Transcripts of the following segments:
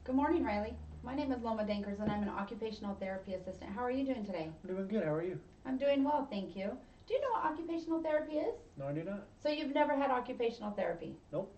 Good morning, Riley. My name is Loma Dankers and I'm an occupational therapy assistant. How are you doing today? I'm doing good. How are you? I'm doing well, thank you. Do you know what occupational therapy is? No, I do not. So you've never had occupational therapy? Nope.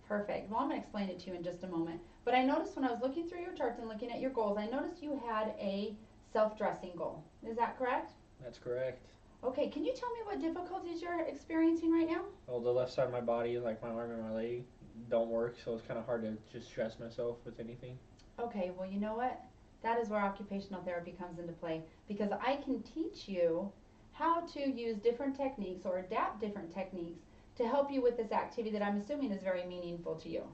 Perfect. Well, I'm going to explain it to you in just a moment. But I noticed when I was looking through your charts and looking at your goals, I noticed you had a self-dressing goal. Is that correct? That's correct. Okay, can you tell me what difficulties you're experiencing right now? Well, the left side of my body, like my arm and my leg, don't work, so it's kind of hard to just stress myself with anything. Okay, well, you know what? That is where occupational therapy comes into play because I can teach you how to use different techniques or adapt different techniques to help you with this activity that I'm assuming is very meaningful to you.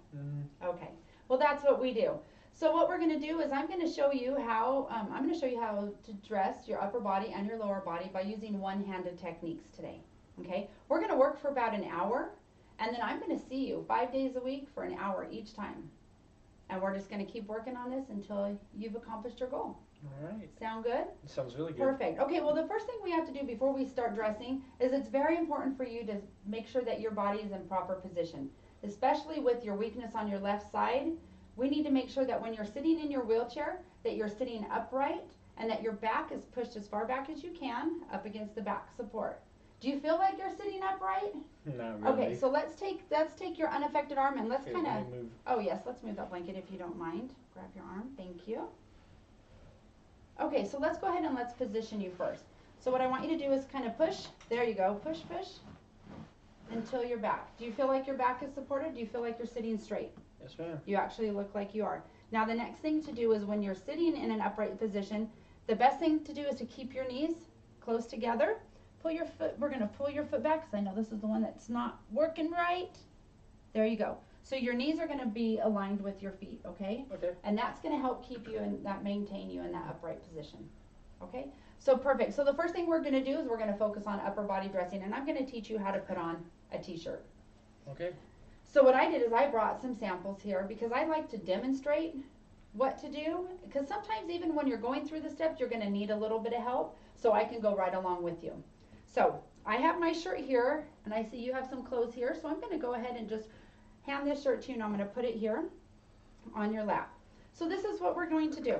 Okay, well, that's what we do. So what we're going to do is I'm going to show you how to dress your upper body and your lower body by using one-handed techniques today. Okay, we're going to work for about an hour, and then I'm going to see you 5 days a week for an hour each time. And we're just going to keep working on this until you've accomplished your goal. All right. Sound good? Sounds really good. Perfect. Okay, well, the first thing we have to do before we start dressing is it's very important for you to make sure that your body is in proper position, especially with your weakness on your left side. We need to make sure that when you're sitting in your wheelchair that you're sitting upright and that your back is pushed as far back as you can up against the back support. Do you feel like you're sitting upright? Not really. Okay, so let's take your unaffected arm and let's Okay, kind of. let me move. Oh yes, let's move that blanket if you don't mind. Grab your arm. Thank you. Okay, so let's go ahead and let's position you first. So what I want you to do is kind of push. There you go. Push, push until you're back. Do you feel like your back is supported? Do you feel like you're sitting straight? Yes, ma'am. You actually look like you are. Now the next thing to do is when you're sitting in an upright position, the best thing to do is to keep your knees close together. Pull your foot, we're going to pull your foot back because I know this is the one that's not working right. There you go. So your knees are going to be aligned with your feet, okay? Okay. And that's going to help keep you and that maintain you in that upright position, okay? So perfect. So the first thing we're going to do is we're going to focus on upper body dressing, and I'm going to teach you how to put on a t-shirt. Okay. So what I did is I brought some samples here because I like to demonstrate what to do, because sometimes even when you're going through the steps, you're going to need a little bit of help, so I can go right along with you. So I have my shirt here, and I see you have some clothes here, so I'm going to go ahead and just hand this shirt to you, and I'm going to put it here on your lap. So this is what we're going to do.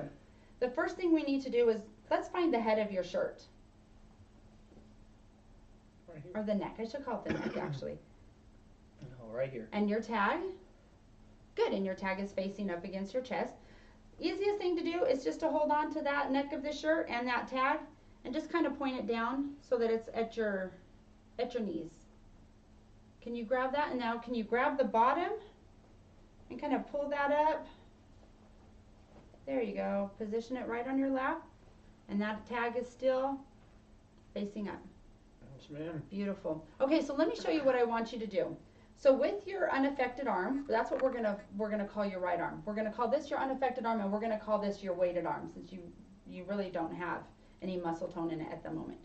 The first thing we need to do is, let's find the head of your shirt. Right here. Or the neck. I should call it the neck, actually. No, right here. And your tag. Good, and your tag is facing up against your chest. Easiest thing to do is just to hold on to that neck of the shirt and that tag and just kind of point it down so that it's at your knees. Can you grab that? And now can you grab the bottom and kind of pull that up? There you go. Position it right on your lap, and that tag is still facing up. Yes, ma'am. Beautiful. Okay, so let me show you what I want you to do. So with your unaffected arm, that's what we're gonna call your right arm. We're gonna call this your unaffected arm, and we're gonna call this your weighted arm, since you really don't have any muscle tone in it at the moment.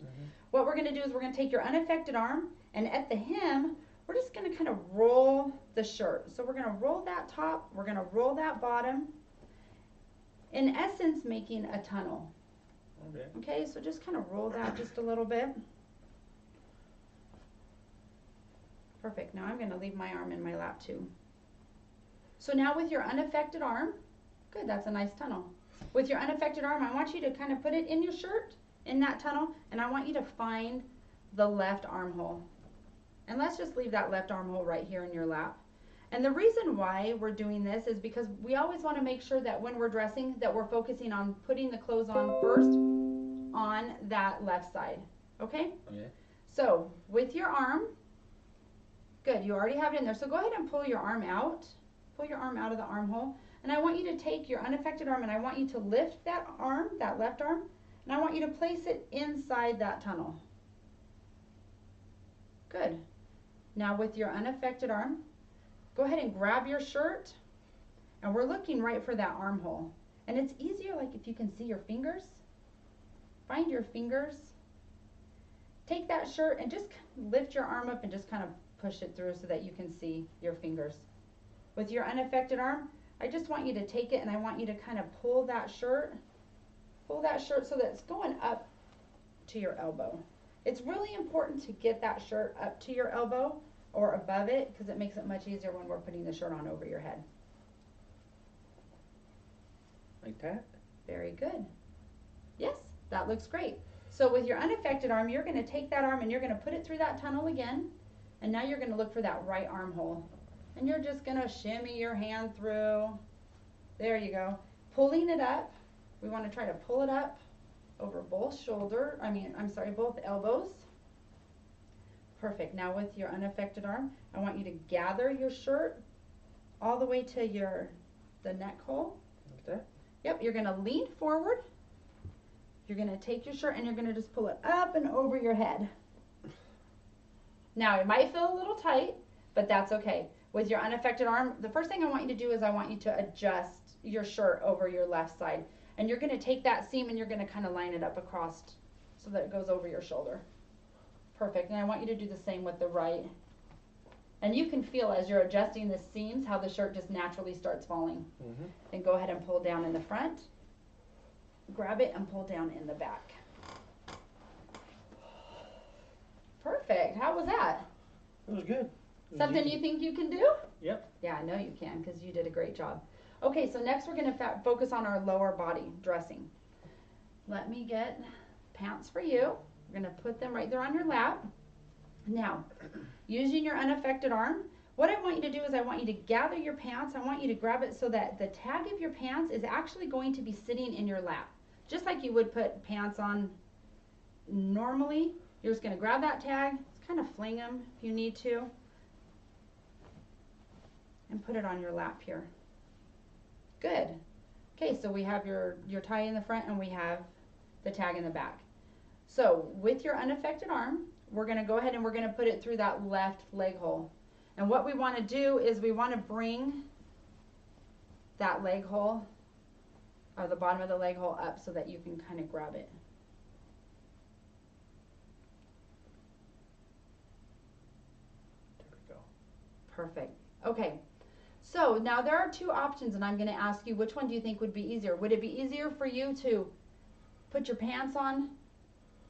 What we're going to do is we're going to take your unaffected arm, and at the hem, we're just going to kind of roll the shirt. So we're going to roll that top, we're going to roll that bottom, in essence making a tunnel. Okay. Okay, so just kind of roll that just a little bit. Perfect. Now I'm going to leave my arm in my lap too. So now with your unaffected arm, good, that's a nice tunnel. With your unaffected arm, I want you to kind of put it in your shirt, in that tunnel, and I want you to find the left armhole. And let's just leave that left armhole right here in your lap. And the reason why we're doing this is because we always want to make sure that when we're dressing that we're focusing on putting the clothes on first on that left side. Okay? Okay. So with your arm, good, you already have it in there. So go ahead and pull your arm out. Pull your arm out of the armhole. And I want you to take your unaffected arm and I want you to lift that arm, that left arm, and I want you to place it inside that tunnel. Good. Now with your unaffected arm, go ahead and grab your shirt, and we're looking right for that armhole. And it's easier like if you can see your fingers. Find your fingers. Take that shirt and just lift your arm up and just kind of push it through so that you can see your fingers. With your unaffected arm, I just want you to take it and I want you to kind of pull that shirt so that it's going up to your elbow. It's really important to get that shirt up to your elbow or above it because it makes it much easier when we're putting the shirt on over your head. Like that? Very good. Yes, that looks great. So with your unaffected arm, you're going to take that arm and you're going to put it through that tunnel again. And now you're going to look for that right armhole. And you're just going to shimmy your hand through. There you go. Pulling it up. We want to try to pull it up over both both elbows. Perfect. Now with your unaffected arm, I want you to gather your shirt all the way to the neck hole. Like that? Yep, you're going to lean forward. You're going to take your shirt and you're going to just pull it up and over your head. Now, it might feel a little tight, but that's okay. With your unaffected arm, the first thing I want you to do is I want you to adjust your shirt over your left side. And you're going to take that seam and you're going to kind of line it up across so that it goes over your shoulder. Perfect. And I want you to do the same with the right. And you can feel as you're adjusting the seams how the shirt just naturally starts falling. Mm-hmm. Then go ahead and pull down in the front. Grab it and pull down in the back. Perfect. How was that? It was good. Something you think you can do? Yep. Yeah, I know you can because you did a great job. Okay, so next we're going to focus on our lower body dressing. Let me get pants for you. We're going to put them right there on your lap. Now, using your unaffected arm, what I want you to do is I want you to gather your pants. I want you to grab it so that the tag of your pants is actually going to be sitting in your lap. Just like you would put pants on normally. You're just going to grab that tag, just kind of fling them if you need to, and put it on your lap here. Good. Okay, so we have your tie in the front and we have the tag in the back. So with your unaffected arm, we're going to go ahead and we're going to put it through that left leg hole. And what we want to do is we want to bring that leg hole, or the bottom of the leg hole, up so that you can kind of grab it. There we go. Perfect. Okay. So now there are two options and I'm going to ask you, which one do you think would be easier? Would it be easier for you to put your pants on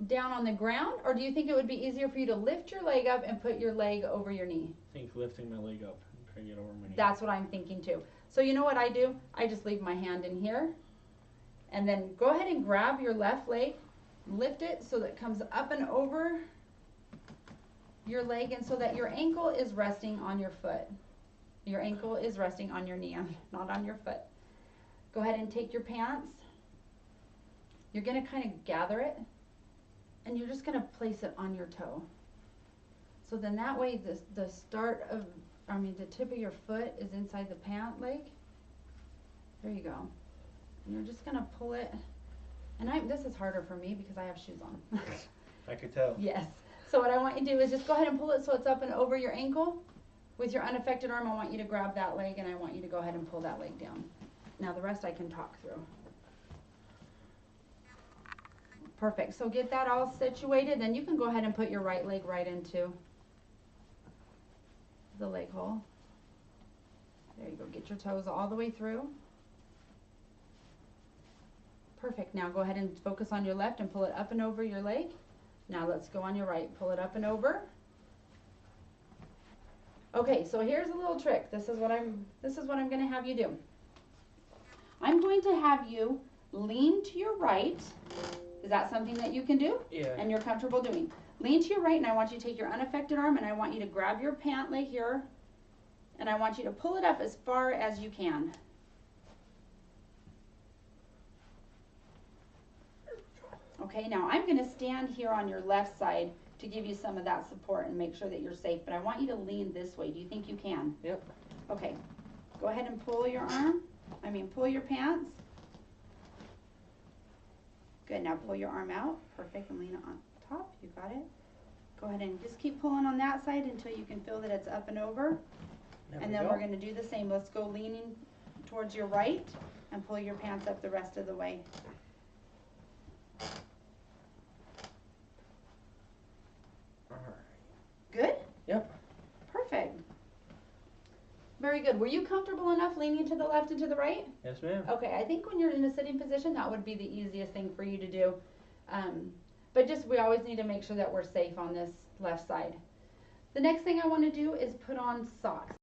down on the ground, or do you think it would be easier for you to lift your leg up and put your leg over your knee? I think lifting my leg up and trying to get over my knee. That's what I'm thinking too. So you know what I do? I just leave my hand in here and then go ahead and grab your left leg, lift it so that it comes up and over your leg and so that your ankle is resting on your foot. Your ankle is resting on your knee, not on your foot. Go ahead and take your pants. You're going to kind of gather it and you're just going to place it on your toe. So then that way the tip of your foot is inside the pant leg. There you go. And you're just going to pull it. And this is harder for me because I have shoes on. I could tell. Yes. So what I want you to do is just go ahead and pull it so it's up and over your ankle. With your unaffected arm, I want you to grab that leg and I want you to go ahead and pull that leg down. Now the rest I can talk through. Perfect. So get that all situated, then you can go ahead and put your right leg right into the leg hole. There you go. Get your toes all the way through. Perfect. Now go ahead and focus on your left and pull it up and over your leg. Now let's go on your right. Pull it up and over. Okay, so here's a little trick. This is what I'm going to have you do. I'm going to have you lean to your right. Is that something that you can do? Yeah. And you're comfortable doing? Lean to your right, and I want you to take your unaffected arm, and I want you to grab your pant leg here, and I want you to pull it up as far as you can. Okay, now I'm going to stand here on your left side to give you some of that support and make sure that you're safe, but I want you to lean this way. Do you think you can? Yep. Okay, go ahead and pull your pull your pants. Good, now pull your arm out. Perfect, and lean it on top. You got it. Go ahead and just keep pulling on that side until you can feel that it's up and over. And then we're going to do the same. Let's go leaning towards your right and pull your pants up the rest of the way. Good? Yep. Perfect. Very good. Were you comfortable enough leaning to the left and to the right? Yes, ma'am. Okay, I think when you're in a sitting position, that would be the easiest thing for you to do. But we always need to make sure that we're safe on this left side. The next thing I want to do is put on socks.